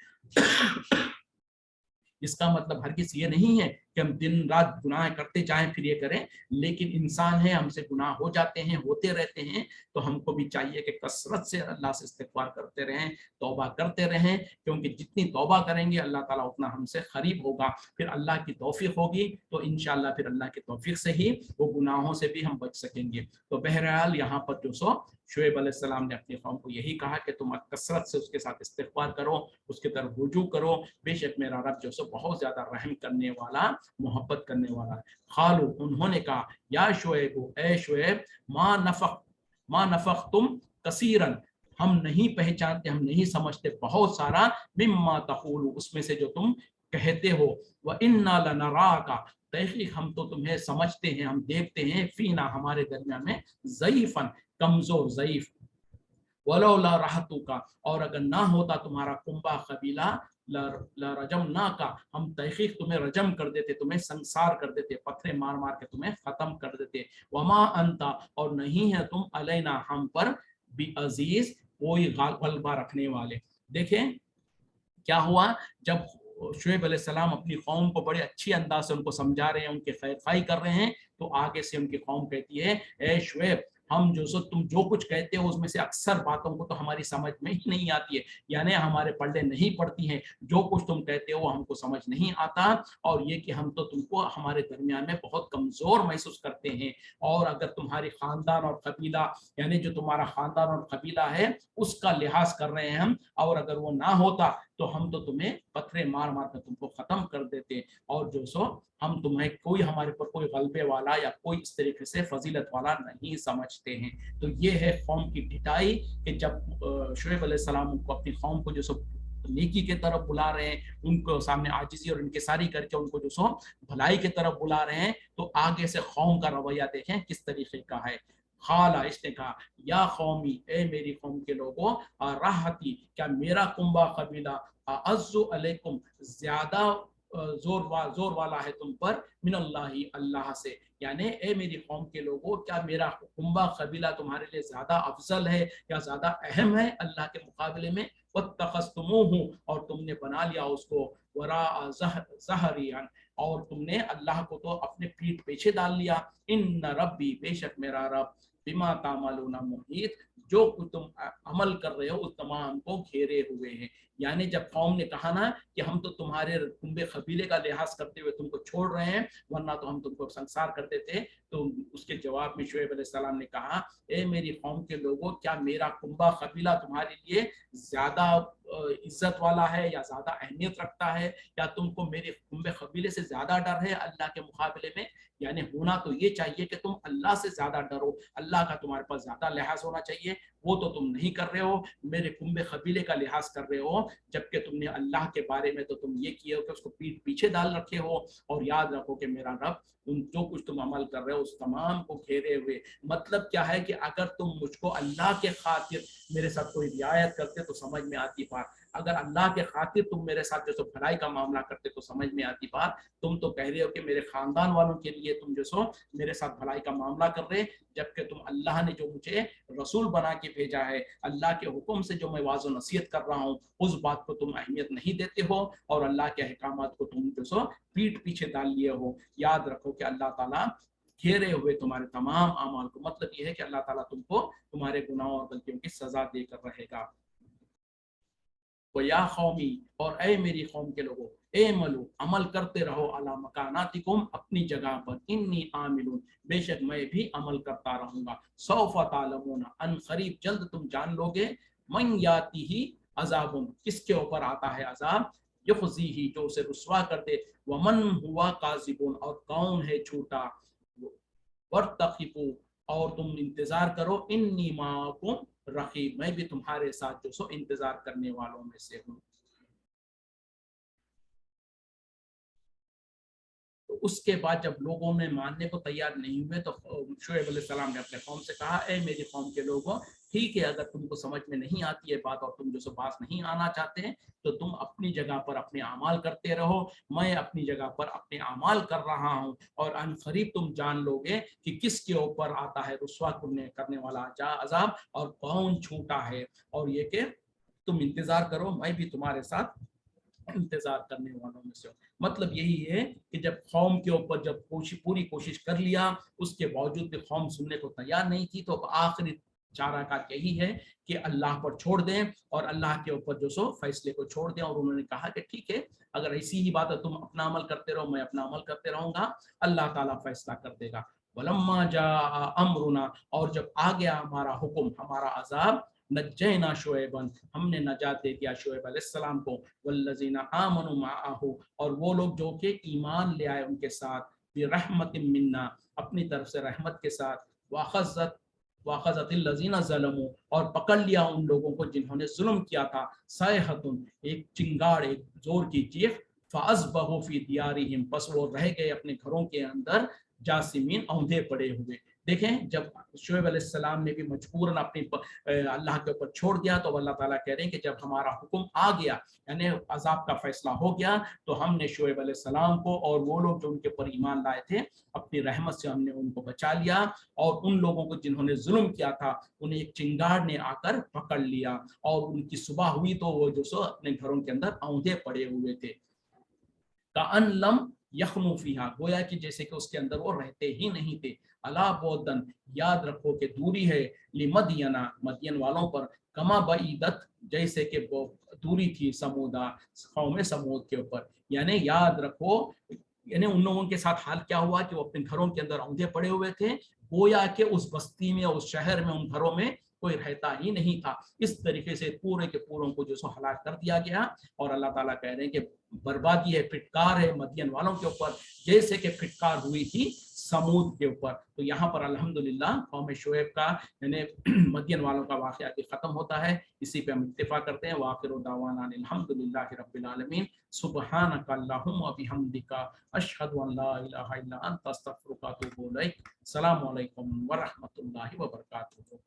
इसका मतलब हरगिज़ ये नहीं है कि हम दिन रात गुनाह करते जाएं फिर ये करें, लेकिन इंसान है, हमसे गुनाह हो जाते हैं, होते रहते हैं, तो हमको भी चाहिए कि कसरत से अल्लाह से इस्तिग़फ़ार करते रहें, तौबा करते रहें, क्योंकि जितनी तौबा करेंगे अल्लाह ताला उतना हमसे करीब होगा। फिर अल्लाह की तौफीक होगी तो इंशाअल्लाह फिर अल्लाह की तौफीक से ही वो गुनाहों से भी हम बच सकेंगे। तो बहरहाल यहाँ पर जो सो शुएब अलैहिस्सलाम ने अपनी कौम को यही कहा कि तुम कसरत से उसके साथ इस्तिग़फ़ार करो, उसकी तरफ रुजू करो, बेशक मेरा रब जो सो बहुत ज्यादा रहम करने वाला, मोहब्बत करने वाला है। खालू उन्होंने कहा, या शुएब, ए शुएब, मा नफख तुम कसीरन, हम नहीं पहचानते, हम नहीं समझते बहुत सारा, मिम्मा तक़ूलू, उसमें से जो तुम कहते हो, व इन्ना लनराका, तहकीक हम तो तुम्हें समझते हैं, हम देखते हैं, फीना, हमारे दरमियान में, ज़ईफ़न, कमजोर, ज़ईफ, वलौला रहतु का, और अगर ना होता तुम्हारा कुंबा कबीला, रजम ना का, हम तहकीक तुम्हें रजम कर देते, तुम्हें संसार कर देते, पत्थरे मार मार के तुम्हें खत्म कर देते। वमा अंता, और नहीं है तुम अलैना, हम पर, भी अजीज, कोई गलबा रखने वाले। देखें क्या हुआ, जब शुएब अलैहिस्सलाम अपनी कौम को बड़े अच्छी अंदाज से उनको समझा रहे हैं, उनके खैर खाई कर रहे हैं, तो आगे से उनकी कौम कहती है, ए शुएब, हम जो सो तुम जो कुछ कहते हो उसमें से अक्सर बातों को तो हमारी समझ में ही नहीं आती है, यानी हमारे पल्ले नहीं पड़ती हैं, जो कुछ तुम कहते हो हमको समझ नहीं आता, और ये कि हम तो तुमको हमारे दरमियान में बहुत कमजोर महसूस करते हैं, और अगर तुम्हारी खानदान और कबीला, यानी जो तुम्हारा खानदान और कबीला है उसका लिहाज कर रहे हैं हम, और अगर वो ना होता तो हम तो तुम्हें पत्थरे मार मार कर तुमको खत्म कर देते, और जो सो हम तुम्हें कोई, हमारे पर कोई गलबे वाला या कोई इस तरीके से फजीलत वाला नहीं समझते हैं। तो ये है कौम की ढिठाई कि जब शुएब अलैहिस्सलाम को अपनी कौम को जो सो नेकी के तरफ बुला रहे हैं, उनको सामने आजिजी और इनकिसारी करके उनको जो सो भलाई के तरफ बुला रहे हैं, तो आगे से कौम का रवैया देखें किस तरीके का है। खाला, इसने कहा, या कौमी, ए मेरी कौम के लोगों, राहती, क्या मेरा कुंबा कबीला, अज़्ज़ु अलैकुम, ज्यादा जोर वाला है तुम पर, मिनल्लाही, अल्लाह से, यानी ए मेरी कौम के लोगों, क्या मेरा कुंबा कबीला तुम्हारे लिए ज्यादा अफजल है या ज्यादा अहम है अल्लाह के मुकाबले में। वत्तखज़्तुमूहु, और तुमने बना लिया उसको, वरा ज़हरियन, और तुमने अल्लाह को तो अपने पीठ पीछे डाल लिया। इन्न रब्बी, बेशक मेरा रब, बिमा तामलूना मुहीत, जो कुछ तुम अमल कर रहे हो उस तमाम को घेरे हुए हैं। यानी जब कौम ने कहा ना कि हम तो तुम्हारे कुंबे कबीले का लिहाज करते हुए तुमको छोड़ रहे हैं, वरना तो हम तुमको संसार करते थे, तो उसके जवाब में शुएब अलैहिस्सलाम ने कहा, ए मेरी कौम के लोगों, क्या मेरा कुंबा कबीला तुम्हारे लिए ज्यादा इज्जत वाला है या ज्यादा अहमियत रखता है, या तुमको मेरे कुंबे कबीले से ज्यादा डर है अल्लाह के मुकाबले में। यानी होना तो ये चाहिए कि तुम अल्लाह से ज्यादा डरो, अल्लाह का तुम्हारे पास ज्यादा लिहाज होना चाहिए, वो तो तुम नहीं कर रहे हो, मेरे कुंबे कबीले का लिहाज कर रहे हो, जबकि तुमने अल्लाह के बारे में तो तुम ये किए हो कि उसको पीठ पीछे डाल रखे हो। और याद रखो कि मेरा रब उन जो कुछ तुम अमल कर रहे हो उस तमाम को घेरे हुए। मतलब क्या है कि अगर तुम मुझको अल्लाह के खातिर मेरे साथ कोई रियायत करते तो समझ में आती बात, अगर अल्लाह के खातिर तुम मेरे साथ जो सो भलाई का मामला करते तो समझ में आती बात। तुम तो कह रहे हो कि मेरे खानदान वालों के लिए तुम जो सो मेरे साथ भलाई का मामला कर रहे, जबकि तुम अल्लाह ने जो मुझे रसूल बना के भेजा है, अल्लाह के हुक्म से जो मैं वाज़ो नसीहत कर रहा हूँ, उस बात को तुम अहमियत नहीं देते हो, और अल्लाह के अहकामात को तुम जो सो पीठ पीछे डाल लिए हो। याद रखो कि अल्लाह ताला घेरे हुए तुम्हारे तमाम अमाल को, मतलब यह है कि अल्लाह ताला तुमको तुम्हारे गुनाहों और गलतियों की सजा देकर रहेगा। तो या कौमी, और ए मेरी कौम के लोगों, ए मलू, अमल करते रहो, अला मकानातिकुम, अपनी जगह पर, इन्नी आमिलून, बेशक मैं भी अमल करता रहूंगा। सौफा तालमूना, अन करीब जल्द तुम जान लोगे, मन याती ही अजाबुन, किसके ऊपर आता है अजाब, युखजी ही, जो उसे रुस्वा कर दे, वमन हुआ काजिबुन, और कौन है झूठा, वर्तखिबू, और तुम इंतजार करो, इन्नी माकुम रकीब, मैं भी तुम्हारे साथ जो सो इंतजार करने वालों में से हूँ। तो उसके बाद जब लोगों ने मानने को तैयार नहीं हुए तो शुएब अलैहिस्सलाम ने अपने कौम से कहा, ए मेरी कौम के लोगों, ठीक है, अगर तुमको समझ में नहीं आती है बात और तुम जो सो पास नहीं आना चाहते हैं तो तुम अपनी जगह पर अपने अमाल करते रहो, मैं अपनी जगह पर अपने अमाल कर रहा हूँ, और अनकरीब तुम जान लोगे कि किसके ऊपर आता है रुस्वा करने वाला अजाब और कौन छूटा है। और ये कि तुम इंतजार करो, मैं भी तुम्हारे साथ इंतजार करने वालों में से हो। मतलब यही है कि जब कौम के ऊपर जब पूरी कोशिश कर लिया, उसके बावजूद भी कौम सुनने को तैयार नहीं थी, तो आखिरी चारा का यही है कि अल्लाह पर छोड़ दें और अल्लाह के ऊपर जो सो फैसले को छोड़ दें। और उन्होंने कहा कि ठीक है, अगर ऐसी ही बात है, तुम अपना अमल करते रहो, मैं अपना अमल करते रहूंगा, अल्लाह ताला फैसला कर देगा। वलम्मा जा अमरुना, और जब आ गया हमारा हुक्म, हमारा अजाब, नज्जैना शुएबन, हमने नजात दे दिया शुएब अलैहिस्सलाम को, वल्लज़ीना आमनु माअहू, और वो लोग जो कि ईमान ले आए उनके साथ, बिरहमतिन मिन्ना, अपनी तरफ से रहमत के साथ, वाखज़त वाखज़तिल लज़ीना ज़लमू, और पकड़ लिया उन लोगों को जिन्होंने जुल्म किया था, सायहतुन, एक चिंगाड़, एक जोर की चीख, फ़अस्बहू फ़ी दियारिहिम, बस वो रह गए अपने घरों के अंदर, जासिमीन, औंधे पड़े हुए। देखें, जब शुएब अलैहिस्सलाम ने भी मजबूरन अपनी अल्लाह के ऊपर छोड़ दिया, तो अल्लाह ताला कह रहे हैं कि जब हमारा हुक्म आ गया, यानी अजाब का फैसला हो गया, तो हमने शुएब अलैहिस्सलाम को और वो लोग जो उनके ऊपर ईमान लाए थे, अपनी रहमत से हमने उनको बचा लिया, और उन लोगों को जिन्होंने जुल्म किया था उन्हें एक चिंगार ने आकर पकड़ लिया, और उनकी सुबह हुई तो वो जो सो अपने घरों के अंदर औंधे पड़े हुए थे। कान लम यखनू फीहा, गोया कि जैसे कि उसके अंदर वो रहते ही नहीं थे। अला बोदन, याद रखो कि दूरी है, लिमदियना, मदियन वालों पर, कमा बईदत, जैसे कि वो दूरी थी समूदा, कौम समूद के ऊपर। यानी याद रखो, यानी उन लोगों के साथ हाल क्या हुआ कि वो अपने घरों के अंदर औंधे पड़े हुए थे, गोया के उस बस्ती में, उस शहर में, उन घरों में कोई रहता ही नहीं था। इस तरीके से पूरे के पूरों को जो सो हलाक कर दिया गया। और अल्लाह ताला कह रहे हैं कि बर्बादी है, फिटकार है मदियन वालों के ऊपर, जैसे कि फिटकार हुई थी समूद के ऊपर। तो यहाँ पर अल्हम्दुलिल्लाह कौम शुएब का, यानी मदियन वालों का वाक़या भी ख़त्म होता है। इसी पे हम इत्तिफ़ा करते हैं। वाखिरु दावाना अनिल हम्दुलिल्लाहि रब्बिल आलमीन, सुब्हानका अल्लाहुम्मा व बिहम्दिका, अशहदु अन ला इलाहा इल्ला अंता, अस्तगफिरुका व अतूबु इलैक। अस्सलामु अलैकुम व रहमतुल्लाहि व बरकातुहू।